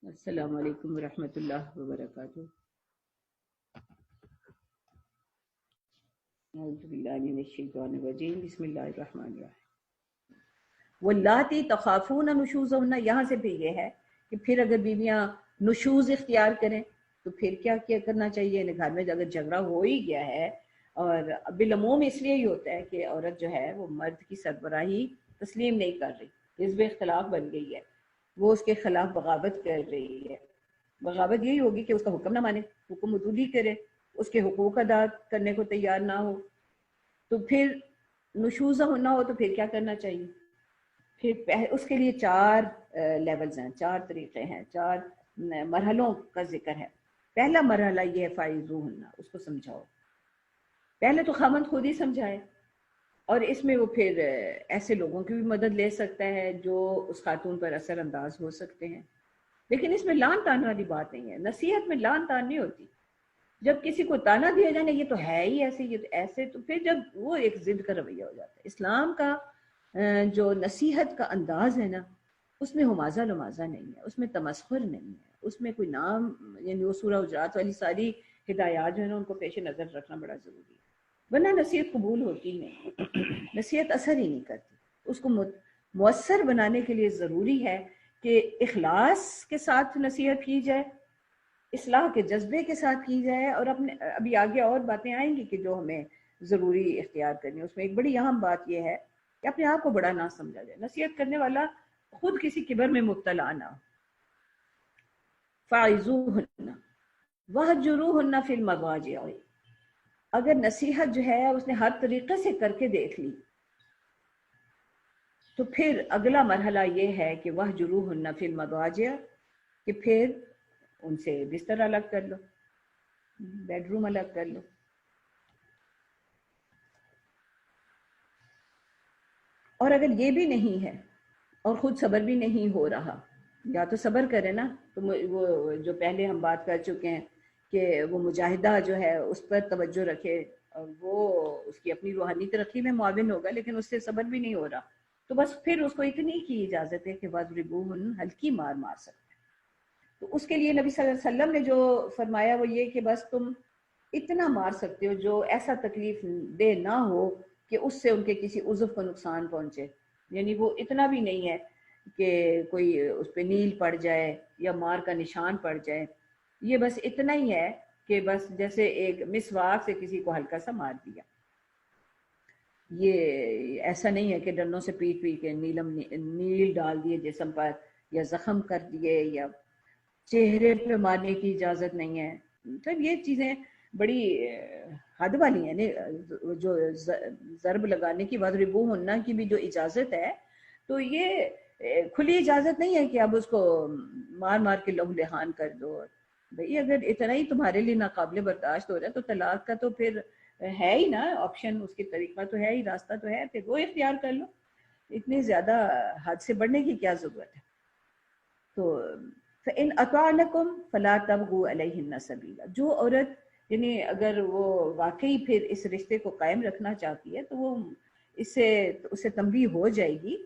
السلام علیکم ورحمۃ اللہ وبرکاتہ۔ اعوذ باللہ من الشیطان الرجیم، بسم اللہ الرحمن الرحیم۔ واللاتی تخافون نشوزہن، یہاں سے پھر یہ ہے کہ پھر اگر بیویاں نشوز اختیار کریں تو پھر کیا کرنا چاہیے؟ گھر میں اگر جھگڑا ہو ہی گیا ہے، اور بالعموم اس لیے ہی ہوتا ہے کہ عورت جو ہے وہ مرد کی سربراہی تسلیم نہیں کر رہی، حزب اختلاف بن گئی ہے، وہ اس کے خلاف بغاوت کر رہی ہے۔ بغاوت یہی ہوگی کہ اس کا حکم نہ مانے، حکم عدولی کرے، اس کے حقوق ادا کرنے کو تیار نہ ہو، تو پھر نشوزہ ہونا ہو تو پھر کیا کرنا چاہیے؟ پھر اس کے لیے چار لیولز ہیں، چار طریقے ہیں، چار مرحلوں کا ذکر ہے۔ پہلا مرحلہ یہ ہے فائزوہن، اس کو سمجھاؤ۔ پہلے تو خاوند خود ہی سمجھائے، اور اس میں وہ پھر ایسے لوگوں کی بھی مدد لے سکتا ہے جو اس خاتون پر اثر انداز ہو سکتے ہیں، لیکن اس میں لان تان والی بات نہیں ہے۔ نصیحت میں لان تان نہیں ہوتی۔ جب کسی کو تانا دیا جائے یہ تو ہے ہی ایسے، یہ تو ایسے، تو پھر جب وہ ایک ضد کا رویہ ہو جاتا ہے۔ اسلام کا جو نصیحت کا انداز ہے نا، اس میں ہمازہ لمازہ نہیں ہے، اس میں تمسخر نہیں ہے، اس میں کوئی نام، یعنی وہ سورہ حجرات والی ساری ہدایات جو ہے نا ان کو پیش نظر رکھنا بڑا ضروری ہے، ورنہ نصیحت قبول ہوتی ہی نہیں، نصیحت اثر ہی نہیں کرتی۔ اس کو مؤثر بنانے کے لیے ضروری ہے کہ اخلاص کے ساتھ نصیحت کی جائے، اصلاح کے جذبے کے ساتھ کی جائے، اور اپنے ابھی آگے اور باتیں آئیں گی کہ جو ہمیں ضروری اختیار کرنی ہے۔ اس میں ایک بڑی اہم بات یہ ہے کہ اپنے آپ کو بڑا نہ سمجھا جائے، نصیحت کرنے والا خود کسی کبر میں مبتلا نہ ہو۔ فَاعِظُوهُنَّ وَاهْجُرُوهُنَّ فِي الْمَضَاجِعِ، اگر نصیحت جو ہے اس نے ہر طریقے سے کر کے دیکھ لی تو پھر اگلا مرحلہ یہ ہے کہ وَاهْجُرُوهُنَّ فِي الْمَضَاجِعِ، کہ پھر ان سے بستر الگ کر لو، بیڈ روم الگ کر لو۔ اور اگر یہ بھی نہیں ہے اور خود صبر بھی نہیں ہو رہا، یا تو صبر کرے نا، تو وہ جو پہلے ہم بات کر چکے ہیں کہ وہ مجاہدہ جو ہے اس پر توجہ رکھے، اور وہ اس کی اپنی روحانی ترقی میں معاون ہوگا، لیکن اس سے صبر بھی نہیں ہو رہا، تو بس پھر اس کو اتنی کی اجازت ہے کہ وَاضْرِبُوهُنَّ، ہلکی مار مار سکتے۔ تو اس کے لیے نبی صلی اللہ علیہ وسلم نے جو فرمایا وہ یہ کہ بس تم اتنا مار سکتے ہو جو ایسا تکلیف دہ نہ ہو کہ اس سے ان کے کسی عضو کو نقصان پہنچے، یعنی وہ اتنا بھی نہیں ہے کہ کوئی اس پہ نیل پڑ جائے یا مار کا نشان پڑ جائے، یہ بس اتنا ہی ہے کہ بس جیسے ایک مسواک سے کسی کو ہلکا سا مار دیا۔ یہ ایسا نہیں ہے کہ ڈنڈوں سے پیٹ پیٹ کے نیل ڈال دیے جسم پر، یا زخم کر دیے، یا چہرے پہ مارنے کی اجازت نہیں ہے۔ مطلب یہ چیزیں بڑی حد والی ہیں، جو ضرب لگانے کی وَاضْرِبُوهُنَّ کی بھی جو اجازت ہے، تو یہ کھلی اجازت نہیں ہے کہ اب اس کو مار مار کے لہو لہان کر دو۔ بھئی اگر اتنا ہی تمہارے لیے ناقابل برداشت ہو رہا ہے تو طلاق کا تو پھر ہے ہی نا آپشن، اس کی طریقہ تو ہے ہی، راستہ تو ہے، پھر وہ اختیار کر لو، اتنی زیادہ حد سے بڑھنے کی کیا ضرورت ہے۔ تو فَإِنْ أَطَعْنَكُمْ فَلَا تَبْغُوا عَلَيْهِنَّ سَبِيلًا، جو عورت یعنی اگر وہ واقعی پھر اس رشتے کو قائم رکھنا چاہتی ہے تو وہ اسے تنبیہ ہو جائے گی،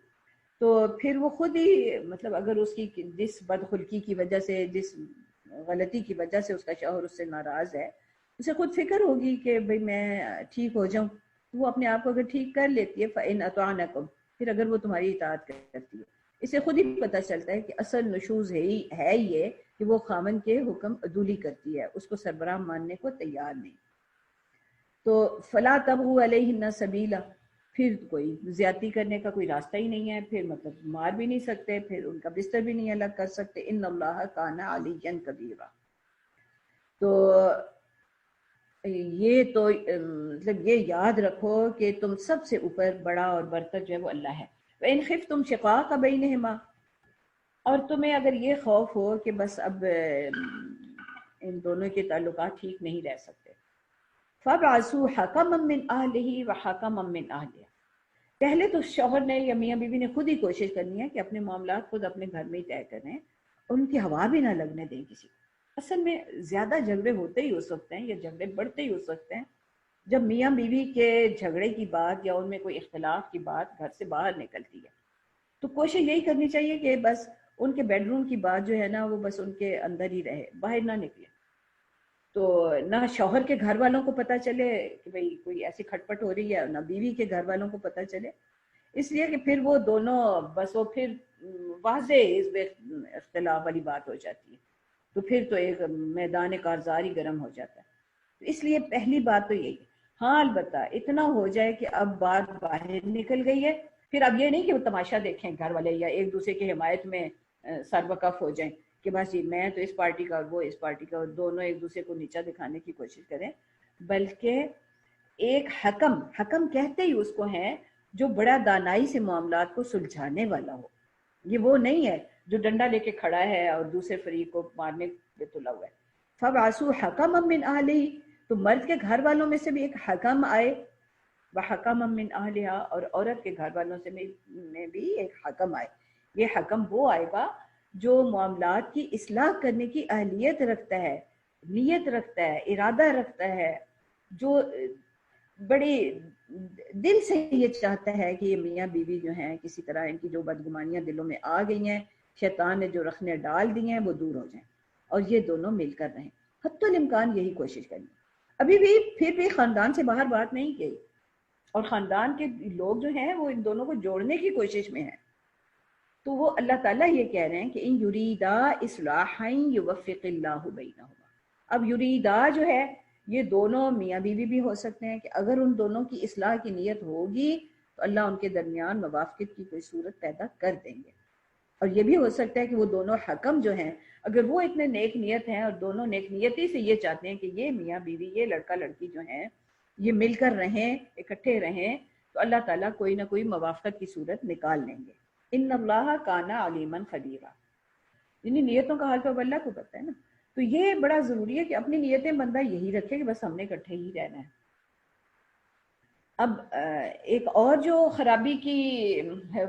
تو پھر وہ خود ہی، مطلب اگر اس کی جس بدخلقی کی وجہ سے، جس غلطی کی وجہ سے اس کا شوہر اس سے ناراض ہے، اسے خود فکر ہوگی کہ بھئی میں ٹھیک ہو جاؤں، وہ اپنے آپ کو اگر ٹھیک کر لیتی ہے فَإِنْ أَطَعْنَكُمْ، پھر اگر وہ تمہاری اطاعت کرتی ہے، اسے خود ہی پتہ چلتا ہے کہ اصل نشوز ہے یہ کہ وہ خامن کے حکم عدولی کرتی ہے، اس کو سربراہ ماننے کو تیار نہیں۔ تو فَلَا تَبْغُوا عَلَيْهِنَّ سَبِيلًا، پھر کوئی زیادتی کرنے کا کوئی راستہ ہی نہیں ہے، پھر مطلب مار بھی نہیں سکتے، پھر ان کا بستر بھی نہیں الگ کر سکتے۔ ان اللہ کان علیٰ کبیرا، تو یہ تو مطلب یہ یاد رکھو کہ تم سب سے اوپر بڑا اور برتر جو ہے وہ اللہ ہے۔ وَإِنْ خِفْتُمْ شِقَاقَ بَيْنِهِمَا، اور تمہیں اگر یہ خوف ہو کہ بس اب ان دونوں کے تعلقات ٹھیک نہیں رہ سکتے، فَابْعَثُوا حَكَمًا مِّنْ أَهْلِهِ وَحَكَمًا مِّنْ أَهْلِهَا، پہلے تو شوہر نے یا میاں بیوی نے خود ہی کوشش کرنی ہے کہ اپنے معاملات خود اپنے گھر میں ہی طے کریں، ان کی ہوا بھی نہ لگنے دیں کسی کو۔ اصل میں زیادہ جھگڑے ہوتے ہی ہو سکتے ہیں یا جھگڑے بڑھتے ہی ہو سکتے ہیں جب میاں بیوی کے جھگڑے کی بات یا ان میں کوئی اختلاف کی بات گھر سے باہر نکلتی ہے، تو کوشش یہی کرنی چاہیے کہ بس ان کے بیڈ روم کی بات جو ہے نا وہ بس ان کے اندر ہی رہے، باہر نہ نکلے، تو نہ شوہر کے گھر والوں کو پتہ چلے کہ بھئی کوئی ایسی کھٹ پٹ ہو رہی ہے، نہ بیوی کے گھر والوں کو پتہ چلے، اس لیے کہ پھر وہ دونوں بس وہ پھر واضح اس اختلاف والی بات ہو جاتی ہے، تو پھر تو ایک میدان کارزار ہی گرم ہو جاتا ہے. تو اس لیے پہلی بات تو یہی ہے. ہاں البتہ اتنا ہو جائے کہ اب بات باہر نکل گئی ہے، پھر اب یہ نہیں کہ وہ تماشا دیکھیں گھر والے یا ایک دوسرے کی حمایت میں سر وقف ہو جائیں کہ بس جی میں تو اس پارٹی کا اور وہ اس پارٹی کا، اور دونوں ایک دوسرے کو نیچا دکھانے کی کوشش کریں، بلکہ ایک حکم کہتے ہی اس کو ہے جو بڑا دانائی سے معاملات کو سلجھانے والا ہو. یہ وہ نہیں ہے جو ڈنڈا لے کے کھڑا ہے اور دوسرے فریق کو مارنے پہ تلا ہوا ہے. فَبْعَثُوا حَكَمًا مِّنْ أَهْلِهِ، تو مرد کے گھر والوں میں سے بھی ایک حکم آئے، وَحَكَمًا مِّنْ أَهْلِهَا، اور عورت کے گھر والوں سے میں بھی ایک حکم آئے. یہ حکم وہ آئے گا جو معاملات کی اصلاح کرنے کی اہلیت رکھتا ہے، نیت رکھتا ہے، ارادہ رکھتا ہے، جو بڑی دل سے یہ چاہتا ہے کہ یہ میاں بیوی جو ہیں کسی طرح ان کی جو بدگمانیاں دلوں میں آ گئی ہیں، شیطان نے جو رخنے ڈال دی ہیں وہ دور ہو جائیں اور یہ دونوں مل کر رہیں. حتی الامکان یہی کوشش کریں. ابھی بھی پھر بھی خاندان سے باہر بات نہیں کی، اور خاندان کے لوگ جو ہیں وہ ان دونوں کو جوڑنے کی کوشش میں ہیں. تو وہ اللہ تعالیٰ یہ کہہ رہے ہیں کہ ان یریدا اصلاحا یوفق اللہ بینہما. اب یریدا جو ہے یہ دونوں میاں بیوی بھی ہو سکتے ہیں کہ اگر ان دونوں کی اصلاح کی نیت ہوگی تو اللہ ان کے درمیان موافقت کی کوئی صورت پیدا کر دیں گے. اور یہ بھی ہو سکتا ہے کہ وہ دونوں حکم جو ہیں اگر وہ اتنے نیک نیت ہیں اور دونوں نیک نیتی سے یہ چاہتے ہیں کہ یہ میاں بیوی یہ لڑکا لڑکی جو ہیں یہ مل کر رہیں، اکٹھے رہیں، تو اللہ تعالیٰ کوئی نہ کوئی موافقت کی صورت نکال لیں گے. ان اللہ کان علیما خبیرا، یعنی نیتوں کا حال تو اللہ کو پتہ ہے نا. تو یہ بڑا ضروری ہے کہ اپنی نیتیں بندہ یہی رکھے کہ بس ہم نے اکٹھے ہی رہنا ہے. اب ایک اور جو خرابی کی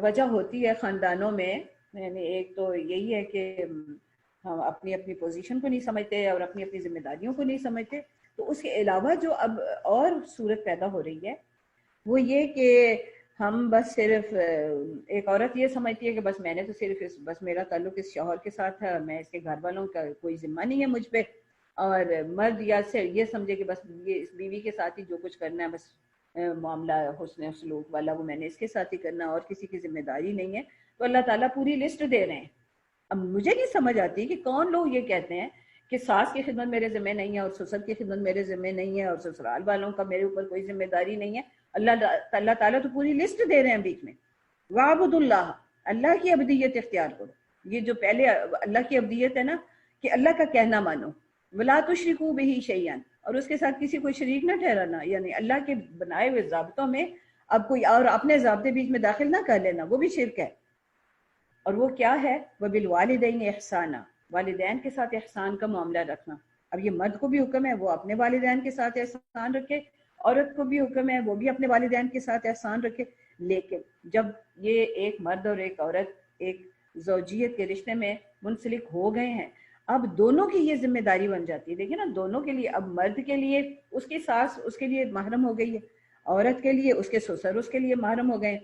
وجہ ہوتی ہے خاندانوں میں، یعنی ایک تو یہی ہے کہ ہم اپنی اپنی پوزیشن کو نہیں سمجھتے اور اپنی اپنی ذمہ داریوں کو نہیں سمجھتے. تو اس کے علاوہ جو اب اور صورت پیدا ہو رہی ہے وہ یہ کہ ہم بس صرف ایک عورت یہ سمجھتی ہے کہ بس میں نے تو صرف بس میرا تعلق اس شوہر کے ساتھ ہے، میں اس کے گھر والوں کا کوئی ذمہ نہیں ہے مجھ پہ، اور مرد یا سے یہ سمجھے کہ بس یہ اس بیوی کے ساتھ ہی جو کچھ کرنا ہے بس معاملہ حسن سلوک والا وہ میں نے اس کے ساتھ ہی کرنا اور کسی کی ذمہ داری نہیں ہے. تو اللہ تعالیٰ پوری لسٹ دے رہے ہیں. اب مجھے نہیں سمجھ آتی کہ کون لوگ یہ کہتے ہیں کہ ساس کی خدمت میرے ذمہ نہیں ہے اور سسر کی خدمت میرے ذمہ نہیں ہے اور سسرال والوں کا میرے اوپر کوئی ذمہ داری نہیں ہے. اللہ تعالیٰ تو پوری لسٹ دے رہے ہیں بیچ میں. وَاعْبُدُ اللَّهَ، اللہ کی عبدیت اختیار کرو. یہ جو پہلے اللہ کی عبدیت ہے نا کہ اللہ کا کہنا مانو، وَلَا تُشْرِكُوا بِهِ شَيْئًا، اور اس کے ساتھ کسی کو شریک نہ ٹھہرانا، یعنی اللہ کے بنائے ہوئے ضابطوں میں اب کوئی اور اپنے ضابطے بیچ میں داخل نہ کر لینا، وہ بھی شرک ہے. اور وہ کیا ہے؟ وَبِالْوَالِدَيْنِ احسانا، والدین کے ساتھ احسان کا معاملہ رکھنا. اب یہ مرد کو بھی حکم ہے وہ اپنے والدین کے ساتھ احسان رکھے، عورت کو بھی حکم ہے وہ بھی اپنے والدین کے ساتھ احسان رکھے. لیکن جب یہ ایک مرد اور ایک عورت ایک زوجیت کے رشتے میں منسلک ہو گئے ہیں، اب دونوں کی یہ ذمہ داری بن جاتی ہے. دیکھیں نا دونوں کے لیے، اب مرد کے لیے اس کی ساس اس کے لیے محرم ہو گئی ہے، عورت کے لیے اس کے سسر اس کے لیے محرم ہو گئے.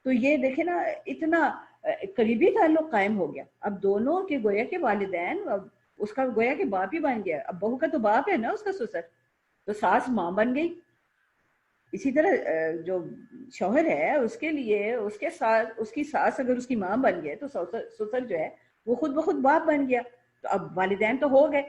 تو یہ دیکھیں نا اتنا قریبی تعلق قائم ہو گیا. اب دونوں کے گویا کے والدین، اب اس کا گویا کہ باپ ہی بن گیا. اب بہو کا تو باپ ہے نا اس کا سسر، تو ساس ماں بن گئی. اسی طرح جو شوہر ہے اس کے لیے اس کے ساتھ اس کی ساس اگر اس کی ماں بن گئے تو سسر جو ہے وہ خود بخود باپ بن گیا. تو اب والدین تو ہو گئے.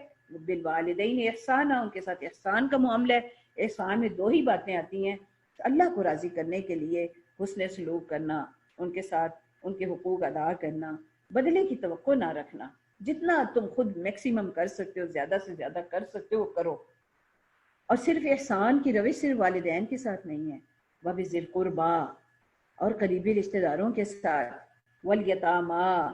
بالوالدین احسانا، ان کے ساتھ احسان کا معاملہ ہے. احسان میں دو ہی باتیں آتی ہیں، اللہ کو راضی کرنے کے لیے حسن سلوک کرنا، ان کے ساتھ ان کے حقوق ادا کرنا، بدلے کی توقع نہ رکھنا. جتنا تم خود میکسیمم کر سکتے ہو، زیادہ سے زیادہ کر سکتے ہو کرو. اور صرف احسان کی روش صرف والدین کے ساتھ نہیں ہے، وَبِذِي الْقُرْبَىٰ، اور قریبی رشتہ داروں کے ساتھ، وَالْيَتَامَىٰ،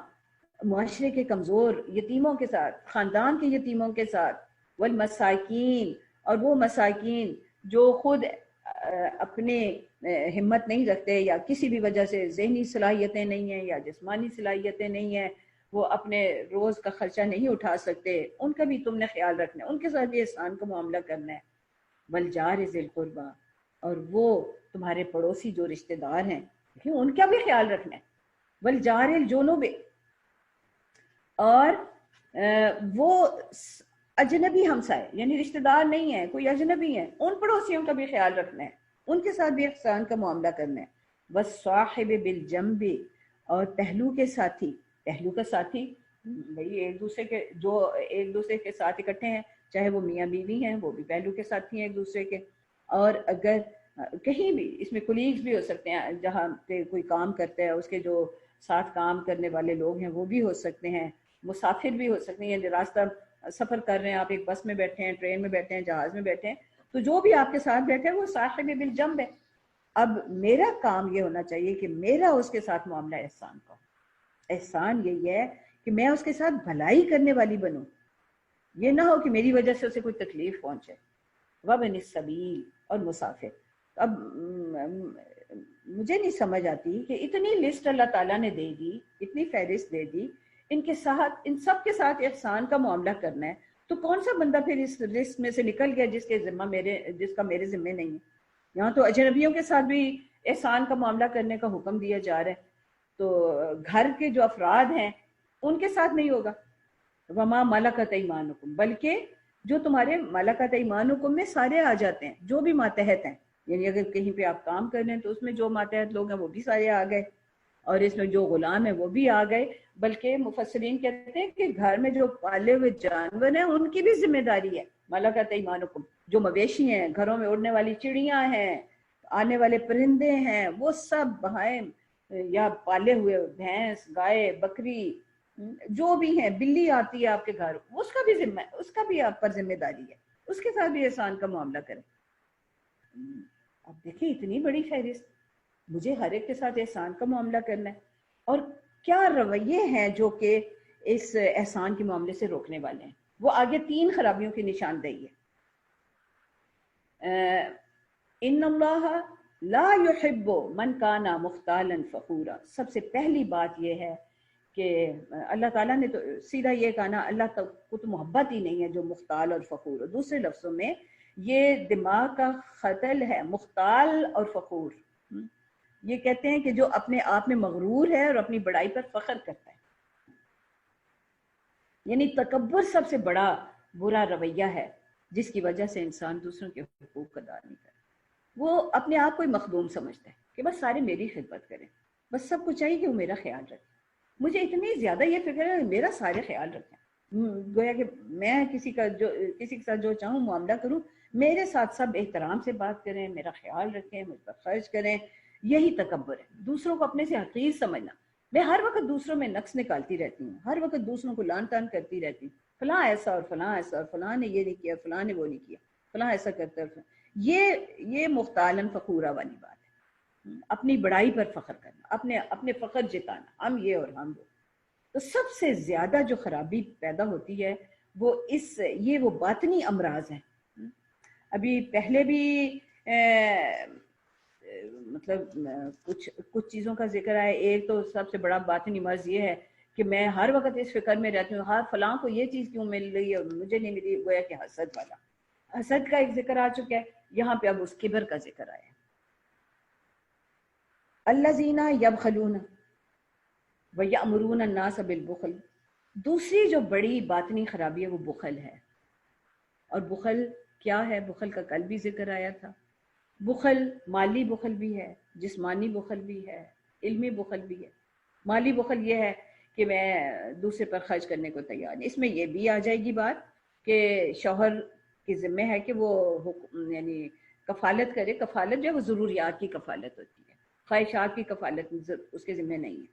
معاشرے کے کمزور یتیموں کے ساتھ، خاندان کے یتیموں کے ساتھ، وَالْمَسَاکِین، اور وہ مساکین جو خود اپنے ہمت نہیں رکھتے یا کسی بھی وجہ سے ذہنی صلاحیتیں نہیں ہیں یا جسمانی صلاحیتیں نہیں ہیں، وہ اپنے روز کا خرچہ نہیں اٹھا سکتے، ان کا بھی تم نے خیال رکھنا ہے، ان کے ساتھ بھی احسان کا معاملہ کرنا ہے. وَالْجَارِ ذِي الْقُرْبَىٰ، اور وہ تمہارے پڑوسی جو رشتہ دار ہیں ان کا بھی خیال رکھنا ہے. وَالْجَارِ الْجُنُبِ، اور وہ اجنبی ہمسائے یعنی رشتہ دار نہیں ہے، کوئی اجنبی ہے، ان پڑوسیوں کا بھی خیال رکھنا ہے، ان کے ساتھ بھی احسان کا معاملہ کرنا ہے. والصاحب بالجنب، اور پہلو کے ساتھی. پہلو کا ساتھی بھئی ایک دوسرے کے ساتھ اکٹھے ہیں، چاہے وہ میاں بیوی ہیں وہ بھی پہلو کے ساتھی ہیں ایک دوسرے کے. اور اگر کہیں بھی اس میں کولیگز بھی ہو سکتے ہیں، جہاں پہ کوئی کام کرتا ہے اس کے جو ساتھ کام کرنے والے لوگ ہیں وہ بھی ہو سکتے ہیں، مسافر بھی ہو سکتے ہیں، یعنی راستہ سفر کر رہے ہیں، آپ ایک بس میں بیٹھے ہیں، ٹرین میں بیٹھے ہیں، جہاز میں بیٹھے ہیں، تو جو بھی آپ کے ساتھ بیٹھے ہیں وہ صاحب بالجنب ہے. اب میرا کام یہ ہونا چاہیے کہ میرا اس کے ساتھ معاملہ احسان کا. احسان یہی ہے کہ میں اس کے ساتھ بھلائی کرنے والی بنوں، یہ نہ ہو کہ میری وجہ سے اسے کوئی تکلیف پہنچے. وابن السبیل، اور مسافر. اب مجھے نہیں سمجھ آتی کہ اتنی لسٹ اللہ تعالیٰ نے دے دی، اتنی فہرست دے دی، ان سب کے ساتھ احسان کا معاملہ کرنا ہے، تو کون سا بندہ پھر اس لسٹ میں سے نکل گیا جس کا میرے ذمہ نہیں ہے؟ یہاں تو اجنبیوں کے ساتھ بھی احسان کا معاملہ کرنے کا حکم دیا جا رہا ہے، تو گھر کے جو افراد ہیں ان کے ساتھ نہیں ہوگا. وما ملکت ایمانکم، بلکہ جو تمہارے ملکت ایمانکم میں سارے آ جاتے ہیں، جو بھی ماتحت ہیں، یعنی اگر کہیں پہ آپ کام کر رہے ہیں تو اس میں جو ماتحت لوگ ہیں وہ بھی سارے آ گئے، اور اس میں جو غلام ہیں وہ بھی آ گئے. بلکہ مفسرین کہتے ہیں کہ گھر میں جو پالے ہوئے جانور ہیں ان کی بھی ذمہ داری ہے. ملکت ایمانکم، جو مویشی ہیں، گھروں میں اڑنے والی چڑیاں ہیں، آنے والے پرندے ہیں، وہ سب بہائم یا پالے ہوئے بھینس، گائے، بکری، جو بھی ہیں، بلی آتی ہے آپ کے گھر، اس کا بھی ذمہ ہے، اس کا بھی آپ پر ذمہ داری ہے، اس کے ساتھ بھی احسان کا معاملہ کریں. اب دیکھیں اتنی بڑی فہرست، مجھے ہر ایک کے ساتھ احسان کا معاملہ کرنا ہے. اور کیا رویے ہیں جو کہ اس احسان کے معاملے سے روکنے والے ہیں؟ وہ آگے 3 خرابیوں کی نشاندہی ہے. ان اللہ لا يحب من کان مختالا فخورا. سب سے پہلی بات یہ ہے کہ اللہ تعالیٰ نے تو سیدھا یہ کہا نا، اللہ کو تو محبت ہی نہیں ہے جو مختال اور فخور. دوسرے لفظوں میں یہ دماغ کا خطل ہے، مختال اور فخور. یہ کہتے ہیں کہ جو اپنے آپ میں مغرور ہے اور اپنی بڑائی پر فخر کرتا ہے. یعنی تکبر سب سے بڑا برا رویہ ہے جس کی وجہ سے انسان دوسروں کے حقوق ادا نہیں کرتا. وہ اپنے آپ کو مخدوم سمجھتا ہے کہ بس سارے میری خدمت کریں، بس سب کو چاہیے کہ وہ میرا خیال رکھے. مجھے اتنی زیادہ یہ فکر ہے کہ میرا سارے خیال رکھیں، گویا کہ میں کسی کے ساتھ جو چاہوں معاملہ کروں، میرے ساتھ سب احترام سے بات کریں، میرا خیال رکھیں، مجھ پر خرچ کریں. یہی تکبر ہے، دوسروں کو اپنے سے حقیر سمجھنا. میں ہر وقت دوسروں میں نقص نکالتی رہتی ہوں، ہر وقت دوسروں کو لان تان کرتی رہتی ہوں، فلاں ایسا اور فلاں ایسا اور فلاں نے یہ نہیں کیا، فلاں نے وہ نہیں کیا، فلاں ایسا کرتا ہے. یہ مختالن فخورہ والی بات ہے، اپنی بڑائی پر فخر کرنا، اپنے فخر جتانا، ہم یہ اور ہم وہ. تو سب سے زیادہ جو خرابی پیدا ہوتی ہے وہ باطنی امراض ہیں. ابھی پہلے بھی مطلب کچھ چیزوں کا ذکر ہے. ایک تو سب سے بڑا باطنی مرض یہ ہے کہ میں ہر وقت اس فکر میں رہتی ہوں، ہاں فلاں کو یہ چیز کیوں مل رہی ہے اور مجھے نہیں ملی، گویا کہ حسد والا. حسد کا ایک ذکر آ چکا ہے یہاں پہ، اب اس کبر کا ذکر آیا. الذین یبخلون ویأمرون الناس بالبخل. دوسری جو بڑی باطنی خرابی ہے وہ بخل ہے. اور بخل کیا ہے؟ بخل کا کل بھی ذکر آیا تھا. بخل مالی بخل بھی ہے، جسمانی بخل بھی ہے، علمی بخل بھی ہے. مالی بخل یہ ہے کہ میں دوسرے پر خرچ کرنے کو تیار نہیں. اس میں یہ بھی آ جائے گی بات کہ شوہر کی ذمہ ہے کہ وہ یعنی کفالت کرے. کفالت جو ہے وہ ضروریات کی کفالت ہوتی ہے، خواہشات کی کفالت اس کے ذمہ نہیں ہے.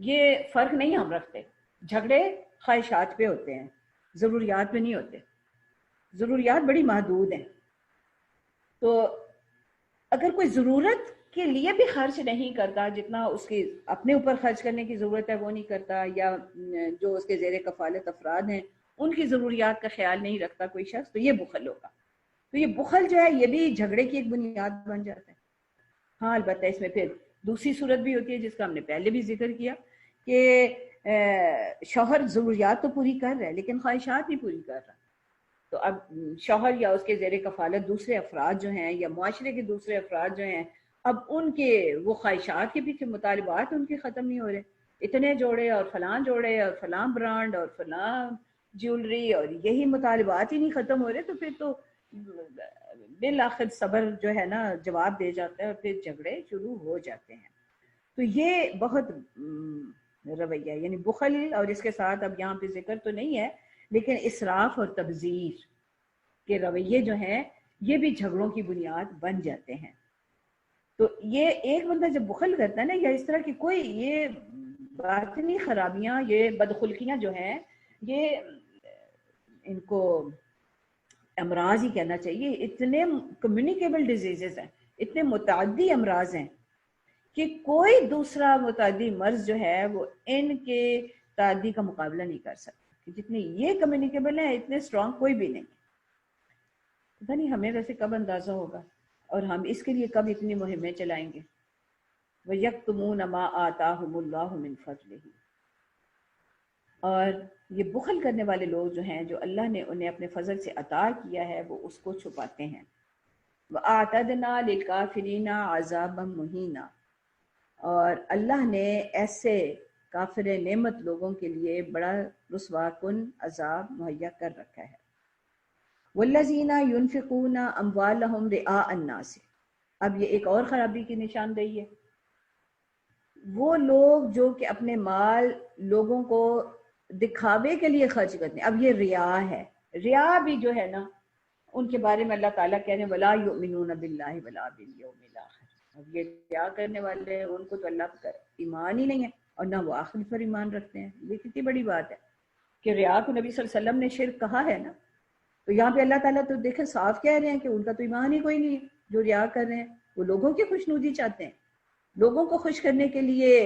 یہ فرق نہیں ہم رکھتے. جھگڑے خواہشات پہ ہوتے ہیں، ضروریات پہ نہیں ہوتے. ضروریات بڑی محدود ہیں. تو اگر کوئی ضرورت کے لیے بھی خرچ نہیں کرتا جتنا اس کی اپنے اوپر خرچ کرنے کی ضرورت ہے وہ نہیں کرتا، یا جو اس کے زیر کفالت افراد ہیں ان کی ضروریات کا خیال نہیں رکھتا کوئی شخص، تو یہ بخل ہوگا. تو یہ بخل جو ہے یہ بھی جھگڑے کی ایک بنیاد بن جاتا ہے. ہاں البتہ اس میں پھر دوسری صورت بھی ہوتی ہے جس کا ہم نے پہلے بھی ذکر کیا کہ شوہر ضروریات تو پوری کر رہا ہے لیکن خواہشات نہیں پوری کر رہا. تو اب شوہر یا اس کے زیر کفالت دوسرے افراد جو ہیں یا معاشرے کے دوسرے افراد جو ہیں، اب ان کے وہ خواہشات کے پیچھے مطالبات ان کے ختم نہیں ہو رہے. اتنے جوڑے اور فلاں جوڑے اور فلاں برانڈ اور فلاں جیولری، اور یہی مطالبات ہی نہیں ختم ہو رہے، تو پھر تو بالآخر صبر جو ہے نا جواب دے جاتا ہے اور پھر جھگڑے شروع ہو جاتے ہیں۔ تو یہ بہت رویہ، یعنی بخل، اور اس کے ساتھ اب یہاں پہ ذکر تو نہیں ہے لیکن اسراف اور تبذیر کے رویے جو ہیں یہ بھی جھگڑوں کی بنیاد بن جاتے ہیں۔ تو یہ ایک بندہ جب بخل کرتا ہے نا، یا اس طرح کی کوئی یہ باطنی خرابیاں، یہ بدخلقیاں جو ہیں، یہ ان کو امراض ہی کہنا چاہیے، اتنے کمیونیکیبل ڈیزیزز ہیں، اتنے متعدی امراض ہیں کہ کوئی دوسرا متعدی مرض جو ہے وہ ان کے تعدی کا مقابلہ نہیں کر سکتا، کہ جتنے یہ کمیونیکیبل ہیں اتنے اسٹرانگ کوئی بھی نہیں۔ پتہ نہیں ہمیں ویسے کب اندازہ ہوگا اور ہم اس کے لیے کب اتنی مہمیں چلائیں گے۔ وَيَكْتُمُونَ مَا آتَاهُمُ اللَّهُ مِنْ فَضْلِهِ، اور یہ بخل کرنے والے لوگ جو ہیں، جو اللہ نے انہیں اپنے فضل سے عطا کیا ہے، وہ اس کو چھپاتے ہیں۔ وَأَعْتَدْنَا لِلْكَافِرِينَ عَذَابًا مُهِينًا، اور اللہ نے ایسے کافر نعمت لوگوں کے لیے بڑا رسوا کن عذاب مہیا کر رکھا ہے۔ وَالَّذِينَ يُنْفِقُونَ أَمْوَالَهُمْ رِئَاءَ النَّاسِ، اب یہ ایک اور خرابی کی نشاندہی ہے۔ وہ لوگ جو کہ اپنے مال لوگوں کو دکھاوے کے لیے خرچ کرتے ہیں، اب یہ ریا ہے۔ ریا بھی جو ہے نا ان کے بارے میں اللہ تعالیٰ کہہ رہے ہیں وَلَا يُؤْمِنُونَ بِاللَّهِ وَلَا بِالْيَوْمِ الْآخِرِ، اب یہ ریا کرنے والے ان کو تو اللہ کا ایمان ہی نہیں ہے اور نہ وہ آخر پر ایمان رکھتے ہیں۔ یہ کتنی بڑی بات ہے کہ ریا کو نبی صلی اللہ علیہ وسلم نے شرک کہا ہے نا، تو یہاں پہ اللہ تعالیٰ تو دیکھیں صاف کہہ رہے ہیں کہ ان کا تو ایمان ہی کوئی نہیں ہے جو ریا کر رہے ہیں، وہ لوگوں کی خوشنودی چاہتے ہیں، لوگوں کو خوش کرنے کے لیے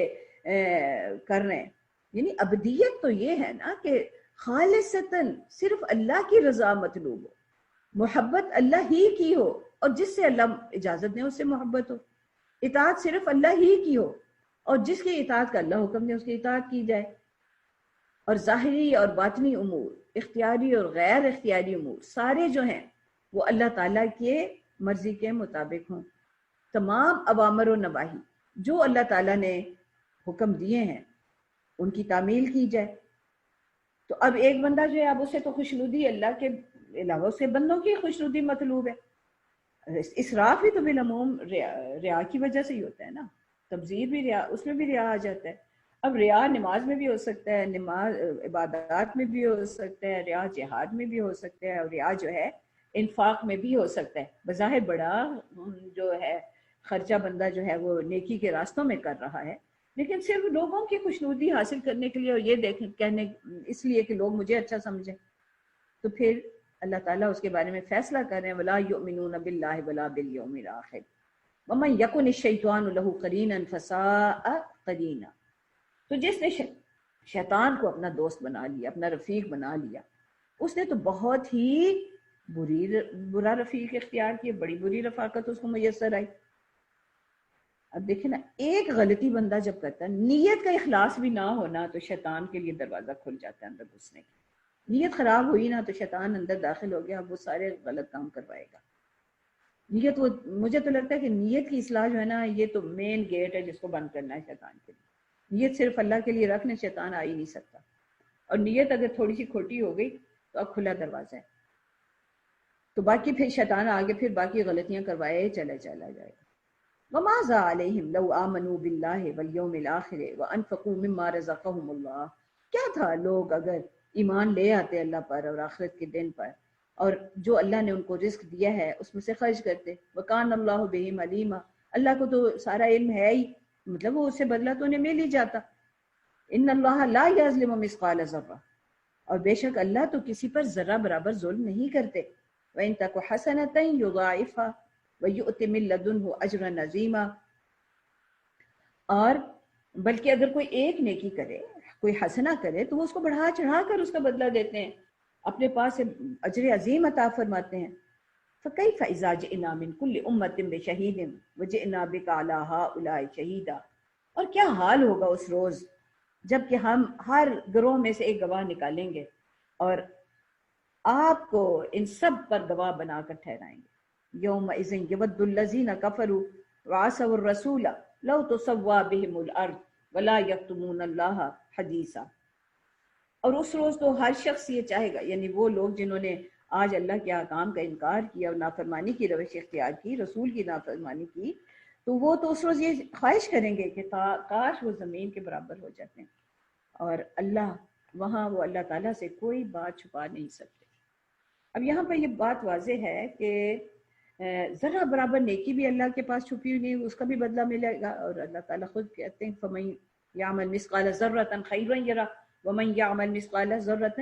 کر رہے ہیں۔ یعنی ابدیت تو یہ ہے نا کہ خالصتاً صرف اللہ کی رضا مطلوب ہو، محبت اللہ ہی کی ہو، اور جس سے اللہ اجازت دے اس سے محبت ہو، اطاعت صرف اللہ ہی کی ہو، اور جس کی اطاعت کا اللہ حکم دے اس کی اطاعت کی جائے، اور ظاہری اور باطنی امور، اختیاری اور غیر اختیاری امور سارے جو ہیں وہ اللہ تعالیٰ کے مرضی کے مطابق ہوں۔ تمام اوامر و نواہی جو اللہ تعالیٰ نے حکم دیے ہیں ان کی تعمیل کی جائے۔ تو اب ایک بندہ جو ہے اب اسے تو خوشنودی اللہ کے علاوہ اسے بندوں کی خوشنودی مطلوب ہے۔ اسراف بھی تو بالعموم ریا کی وجہ سے ہی ہوتا ہے نا، تبذیر بھی ریا، اس میں بھی ریا آ جاتا ہے۔ اب ریا نماز میں بھی ہو سکتا ہے، نماز عبادات میں بھی ہو سکتا ہے، ریا جہاد میں بھی ہو سکتا ہے، اور ریا جو ہے انفاق میں بھی ہو سکتا ہے۔ بظاہر بڑا جو ہے خرچہ بندہ جو ہے وہ نیکی کے راستوں میں کر رہا ہے، لیکن صرف لوگوں کی خوشنودی حاصل کرنے کے لیے، اور یہ دیکھیں کہنے اس لیے کہ لوگ مجھے اچھا سمجھیں، تو پھر اللہ تعالیٰ اس کے بارے میں فیصلہ کر رہے ہیں وَلَا يُؤْمِنُونَ بِاللَّهِ وَلَا بِالْيَوْمِ الْآخِرِ وَمَنْ يَكُنِ الشَّيْطَانُ لَهُ قَرِينًا فَسَاءَ قَرِينًا، تو جس نے شیطان کو اپنا دوست بنا لیا، اپنا رفیق بنا لیا، اس نے تو بہت ہی برا رفیق اختیار کیا، بڑی بری رفاقت اس کو میسر آئی۔ اب دیکھیں نا، ایک غلطی بندہ جب کرتا ہے، نیت کا اخلاص بھی نہ ہونا، تو شیطان کے لیے دروازہ کھل جاتا ہے اندر گھسنے کی۔ نیت خراب ہوئی نا تو شیطان اندر داخل ہو گیا، اب وہ سارے غلط کام کروائے گا۔ نیت، وہ مجھے تو لگتا ہے کہ نیت کی اصلاح جو ہے نا یہ تو مین گیٹ ہے جس کو بند کرنا ہے شیطان کے لیے۔ نیت صرف اللہ کے لیے رکھنے شیطان آ ہی نہیں سکتا، اور نیت اگر تھوڑی سی کھوٹی ہو گئی تو اب کھلا دروازہ ہے، تو باقی پھر شیطان آگے پھر باقی غلطیاں کروائے چلا جائے گا۔ وَمَاذَا عَلَيْهِمْ لَوْ آمَنُوا بِاللَّهِ وَالْيَوْمِ الْآخِرِ وَأَنفَقُوا مِمَّا رَزَقَهُمُ اللَّهُ، کیا تھا لوگ اگر ایمان لے آتے اللہ پر اور آخرت کے دن پر، اور جو اللہ نے ان کو رزق دیا ہے اس میں سے خرچ کرتے۔ وَكَانَ اللَّهُ بِهِمْ عَلِيمًا، اللہ کو تو سارا علم ہے ہی، مطلب وہ اس سے بدلہ تو انہیں مل ہی جاتا۔ إِنَّ اللَّهَ لَا يَظْلِمُ مِثْقَالَ ذَرَّةٍ، اور بے شک اللہ تو کسی پر ذرہ برابر ظلم نہیں کرتے۔ وَإِن تَكُ حَسَنَةً يُضَاعِفْهَا وَيُؤْتِ مِن لَّدُنْهُ أَجْرًا عَظِيمًا، اور بلکہ اگر کوئی ایک نیکی کرے، کوئی حسنہ کرے، تو وہ اس کو بڑھا چڑھا کر اس کا بدلہ دیتے ہیں، اپنے پاس سے اجر عظیم عطا فرماتے ہیں۔ فَكَيْفَ إِذَا جِئْنَا مِن كُلِّ أُمَّةٍ بِشَهِيدٍ وَجِئْنَا بِكَ عَلَىٰ هَٰؤُلَاءِ شَهِيدًا، اور کیا حال ہوگا اس روز جب کہ ہم ہر گروہ میں سے ایک گواہ نکالیں گے اور آپ کو ان سب پر گواہ بنا کر ٹھہرائیں گے۔ يَوْمَئِذٍ يَوَدُّ الَّذِينَ كَفَرُوا وَعَصَوُا الرَّسُولَ لَوْ تُسَوَّىٰ بِهِمُ الْأَرْضُ ولا یکتمون اللہ حدیثا، اور اس روز تو ہر شخص یہ چاہے گا، یعنی وہ لوگ جنہوں نے آج اللہ کے احکام کا انکار کیا اور نافرمانی کی روش اختیار کی، رسول کی نافرمانی کی، تو وہ تو اس روز یہ خواہش کریں گے کہ کاش وہ زمین کے برابر ہو جاتے ہیں، اور اللہ وہاں وہ اللہ تعالیٰ سے کوئی بات چھپا نہیں سکتے۔ اب یہاں پر یہ بات واضح ہے کہ ذرا برابر نیکی بھی اللہ کے پاس چھپی ہوئی نہیں، اس کا بھی بدلہ ملے گا، اور اللہ تعالیٰ خود کہتے ہیں فَمَن يَعْمَلْ مِثْقَالَ ذَرَّةٍ خَيْرًا يَرَهُ وَمَن يَعْمَلْ مِثْقَالَ ذَرَّةٍ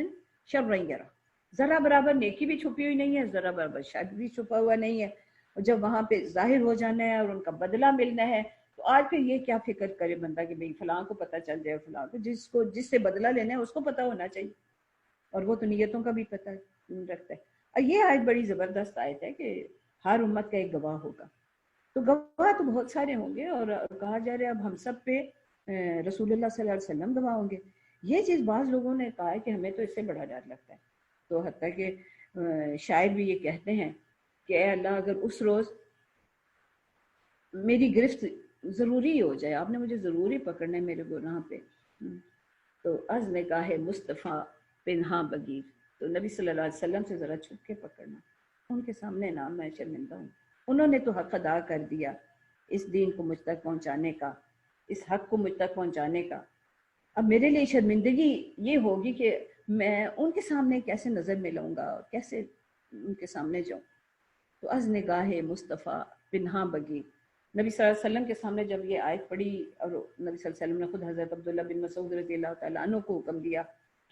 شَرًّا يَرَهُ، ذرا برابر نیکی بھی چھپی ہوئی نہیں ہے، ذرا برابر شر بھی چھپا ہوا نہیں ہے، اور جب وہاں پہ ظاہر ہو جانا ہے اور ان کا بدلہ ملنا ہے، تو آج پھر یہ کیا فکر کرے بندہ کہ بھئی فلاں کو پتہ چل جائے، فلاں کو جس سے بدلہ لینا ہے اس کو پتہ ہونا چاہیے، اور وہ تو نیتوں کا بھی پتہ رکھتا ہے۔ اور یہ آیت بڑی زبردست آیت ہے کہ ہر امت کا ایک گواہ ہوگا، تو گواہ تو بہت سارے ہوں گے، اور کہا جا رہا ہے اب ہم سب پہ رسول اللہ صلی اللہ علیہ وسلم گواہ ہوں گے۔ یہ چیز بعض لوگوں نے کہا ہے کہ ہمیں تو اس سے بڑا ڈر لگتا ہے، تو حتیٰ کہ شاعر بھی یہ کہتے ہیں کہ اے اللہ اگر اس روز میری گرفت ضروری ہو جائے، آپ نے مجھے ضروری پکڑنا ہے میرے گناہ پہ، تو از نگاہ مصطفیٰ پنہاں بگیر، تو نبی صلی اللہ علیہ وسلم سے ذرا چھپ کے پکڑنا، ان کے سامنے نہ میں شرمندہ ہوں، انہوں نے تو حق ادا کر دیا اس دین کو مجھ تک پہنچانے کا، اس حق کو مجھ تک پہنچانے کا، اب میرے لیے شرمندگی یہ ہوگی کہ میں ان کے سامنے کیسے نظر ملاؤں گا، کیسے ان کے سامنے جاؤں، تو از نگاہ مصطفیٰ پنہاں بگیر، نبی صلی اللہ علیہ وسلم کے سامنے جب یہ آیت پڑھی، اور نبی صلی اللہ علیہ وسلم نے خود حضرت عبداللہ بن مسعود رضی اللہ تعالیٰ عنہ کو حکم دیا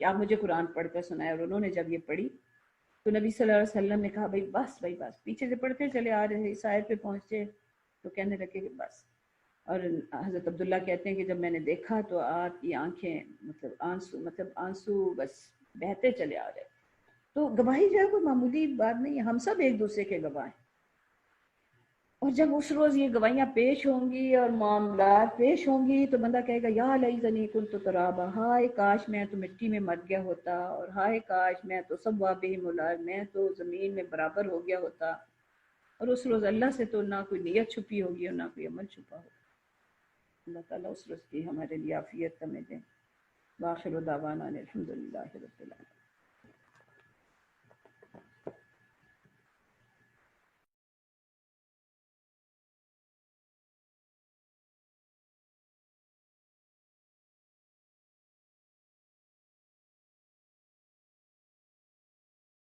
کہ آپ مجھے قرآن پڑھ کر سنائے، اور انہوں نے جب یہ پڑھی تو نبی صلی اللہ علیہ وسلم نے کہا بھائی بس، پیچھے سے پڑھتے چلے آ رہے ہیں، اس آیت پہ پہنچے تو کہنے لگے کہ بس، اور حضرت عبداللہ کہتے ہیں کہ جب میں نے دیکھا تو آپ کی آنکھیں مطلب آنسو بس بہتے چلے آ رہے، تو گواہی جو ہے کوئی معمولی بات نہیں ہے، ہم سب ایک دوسرے کے گواہ ہیں، اور جب اس روز یہ گواہیاں پیش ہوں گی اور معاملات پیش ہوں گی تو بندہ کہے گا یا لیتنی کنت ترابا، ہائے کاش میں تو مٹی میں مر گیا ہوتا، اور ہائے کاش میں تو سوا بہم الارض، میں تو زمین میں برابر ہو گیا ہوتا، اور اس روز اللہ سے تو نہ کوئی نیت چھپی ہوگی اور نہ کوئی عمل چھپا ہوگا۔ اللہ تعالیٰ اس روز کی ہمارے لیے عافیت ہمیں دیں۔ وآخر دعوانا الحمدللہ رب العالمین۔